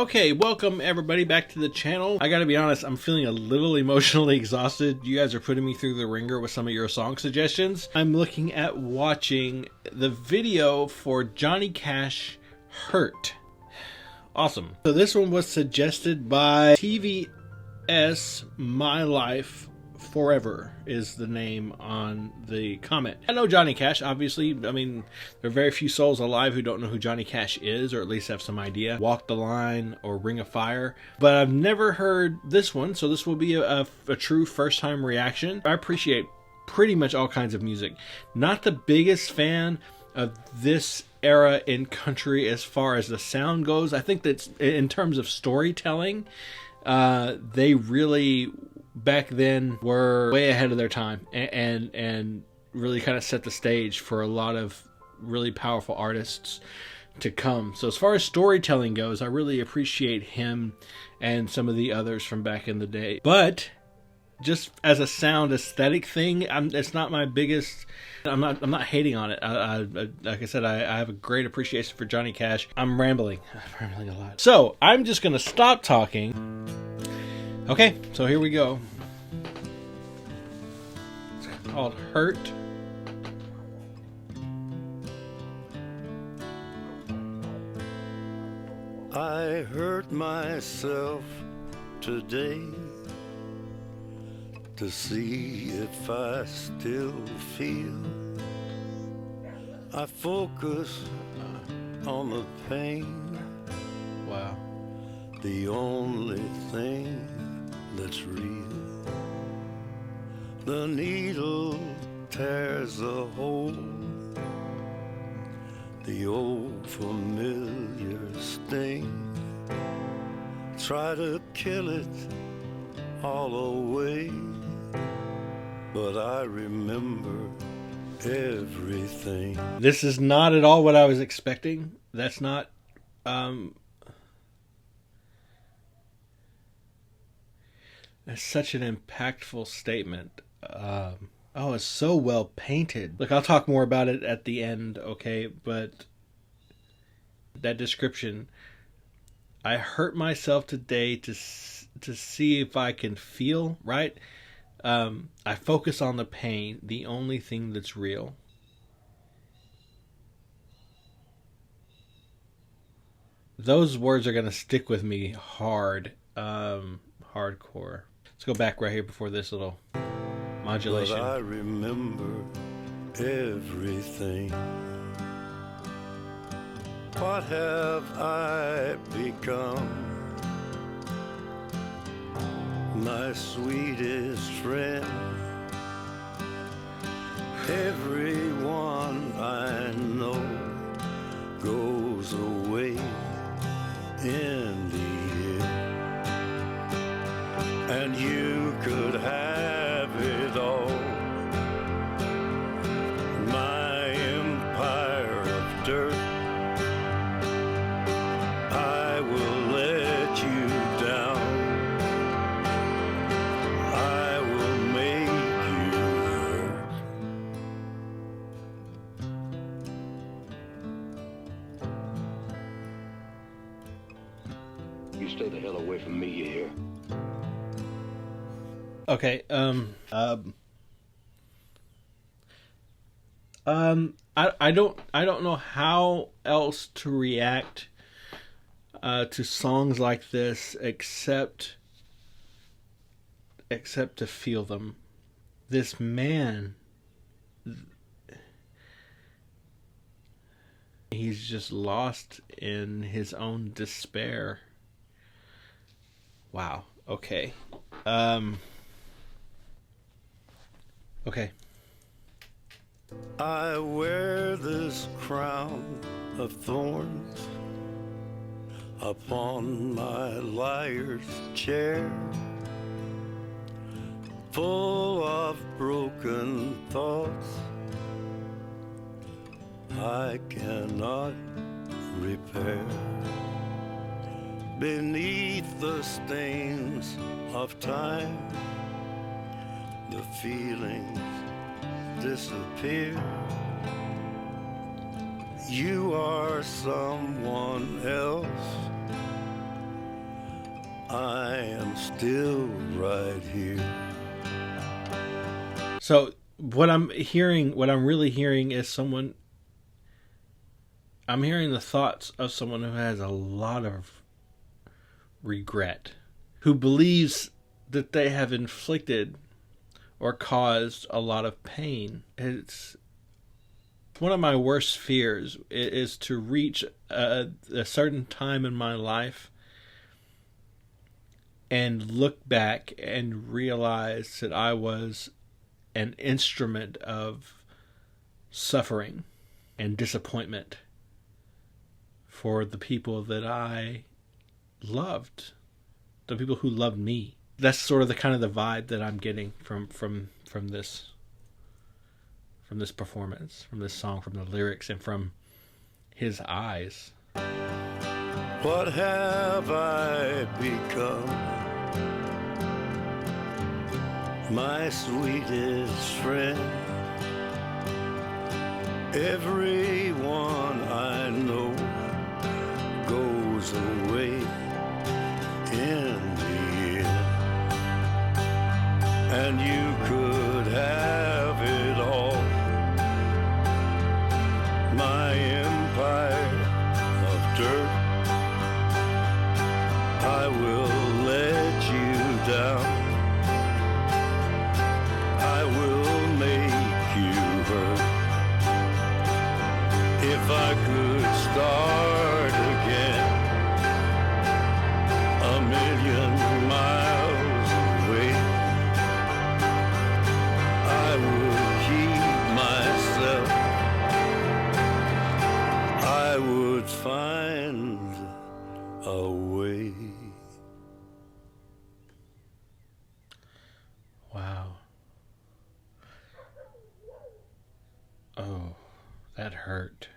Okay, welcome everybody back to the channel. I gotta be honest, I'm feeling a little emotionally exhausted. You guys are putting me through the ringer with some of your song suggestions. I'm looking at watching the video for Johnny Cash, Hurt. Awesome. So this one was suggested by TVS My Life Forever is the name on the comment. I know Johnny Cash, obviously. I mean, there are very few souls alive who don't know who Johnny Cash is, or at least have some idea. Walk the Line or Ring of Fire. But I've never heard this one, so this will be a true first-time reaction. I appreciate pretty much all kinds of music. Not the biggest fan of this era in country as far as the sound goes. I think that in terms of storytelling, they really back then were way ahead of their time and really kind of set the stage for a lot of really powerful artists to come. So as far as storytelling goes, I really appreciate him and some of the others from back in the day. But just as a sound aesthetic thing, it's not my biggest. I'm not hating on it. Like I said, I have a great appreciation for Johnny Cash. I'm rambling a lot. So I'm just gonna stop talking. Okay, so here we go. It's called Hurt. I hurt myself today to see if I still feel. I focus on the pain. Wow. The only thing that's real. The needle tears a hole. The old familiar sting. Try to kill it all away, but I remember everything. This is not at all what I was expecting. That's not that's such an impactful statement. Oh, it's so well painted. Look, I'll talk more about it at the end, okay? But that description, I hurt myself today to see if I can feel, right? I focus on the pain, the only thing that's real. Those words are going to stick with me hard, hardcore. Let's go back right here before this little modulation. But I remember everything. What have I become? My sweetest friend. Everyone I know goes away in the end. And you could have it all. My empire of dirt. I will let you down. I will make you hurt. You stay the hell away from me, you hear? Okay, I don't know how else to react to songs like this except to feel them. This man, he's just lost in his own despair. Wow. Okay. Okay. I wear this crown of thorns upon my liar's chair, full of broken thoughts I cannot repair. Beneath the stains of time, the feelings disappear. You are someone else, I am still right here. So what I'm really hearing is I'm hearing the thoughts of someone who has a lot of regret, who believes that they have inflicted or caused a lot of pain. It's one of my worst fears is to reach a certain time in my life and look back and realize that I was an instrument of suffering and disappointment for the people that I loved, the people who loved me. That's sort of the kind of the vibe that I'm getting from this performance, from this song, from the lyrics, and from his eyes. What have I become? My sweetest friend. Everyone I know goes away in the end. And you could have it all. My empire of dirt, I will let you down. I will make you hurt. If I could start again, a million miles away, I would keep myself. I would find a way. Wow. Oh, that hurt.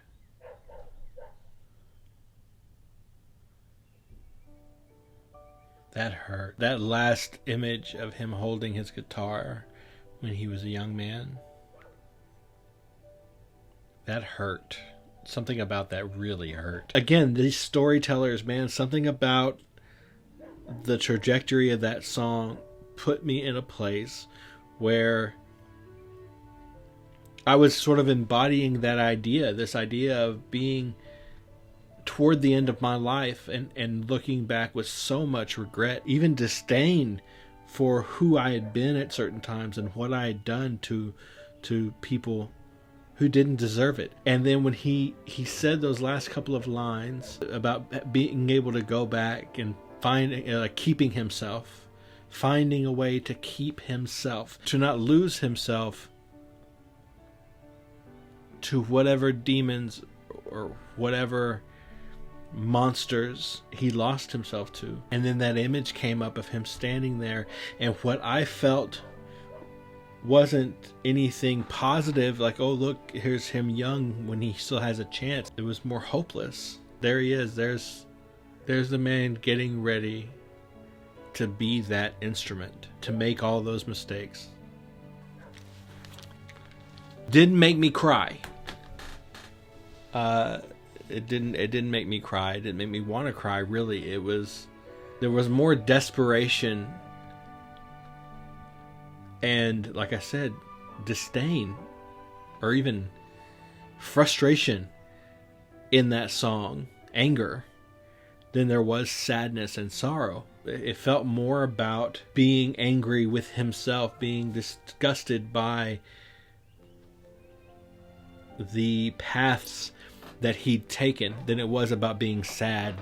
That hurt. That last image of him holding his guitar when he was a young man, that hurt. Something about that really hurt. Again, these storytellers, man, something about the trajectory of that song put me in a place where I was sort of embodying that idea, this idea of being toward the end of my life and looking back with so much regret, even disdain for who I had been at certain times and what I had done to people who didn't deserve it. And then when he said those last couple of lines about being able to go back and keeping himself, finding a way to keep himself, to not lose himself to whatever demons or whatever monsters he lost himself to. And then that image came up of him standing there, and what I felt wasn't anything positive, like, oh look, here's him young when he still has a chance. It was more hopeless. There he is, there's the man getting ready to be that instrument, to make all those mistakes. Didn't make me cry. It didn't make me cry. It didn't make me want to cry, really. There was more desperation and, like I said, disdain or even frustration in that song, anger, than there was sadness and sorrow. It felt more about being angry with himself, being disgusted by the paths that he'd taken, than it was about being sad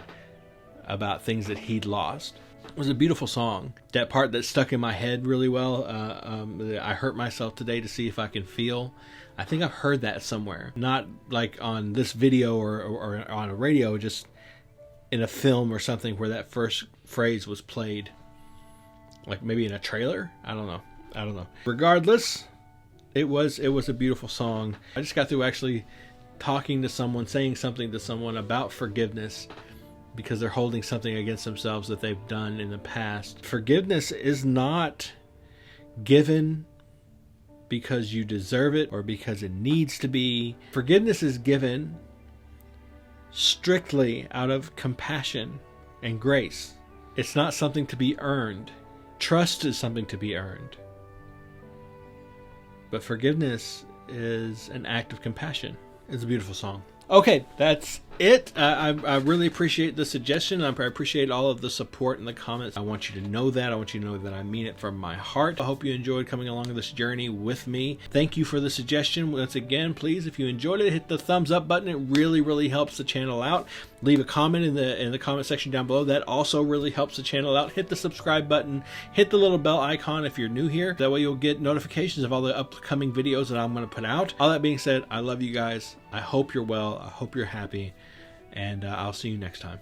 about things that he'd lost. It was a beautiful song. That part that stuck in my head really well, I hurt myself today to see if I can feel. I think I've heard that somewhere. Not like on this video or on a radio, just in a film or something where that first phrase was played. Like maybe in a trailer? I don't know. Regardless, it was a beautiful song. I just got through actually talking to someone, saying something to someone about forgiveness, because they're holding something against themselves that they've done in the past. Forgiveness is not given because you deserve it or because it needs to be. Forgiveness is given strictly out of compassion and grace. It's not something to be earned. Trust is something to be earned. But forgiveness is an act of compassion. It's a beautiful song. Okay, that's it. I really appreciate the suggestion. I appreciate all of the support in the comments. I want you to know that. I want you to know that I mean it from my heart. I hope you enjoyed coming along this journey with me. Thank you for the suggestion. Once again, please, if you enjoyed it, hit the thumbs up button. It really, really helps the channel out. Leave a comment in the comment section down below. That also really helps the channel out. Hit the subscribe button. Hit the little bell icon if you're new here. That way you'll get notifications of all the upcoming videos that I'm going to put out. All that being said, I love you guys. I hope you're well. I hope you're happy. And I'll see you next time.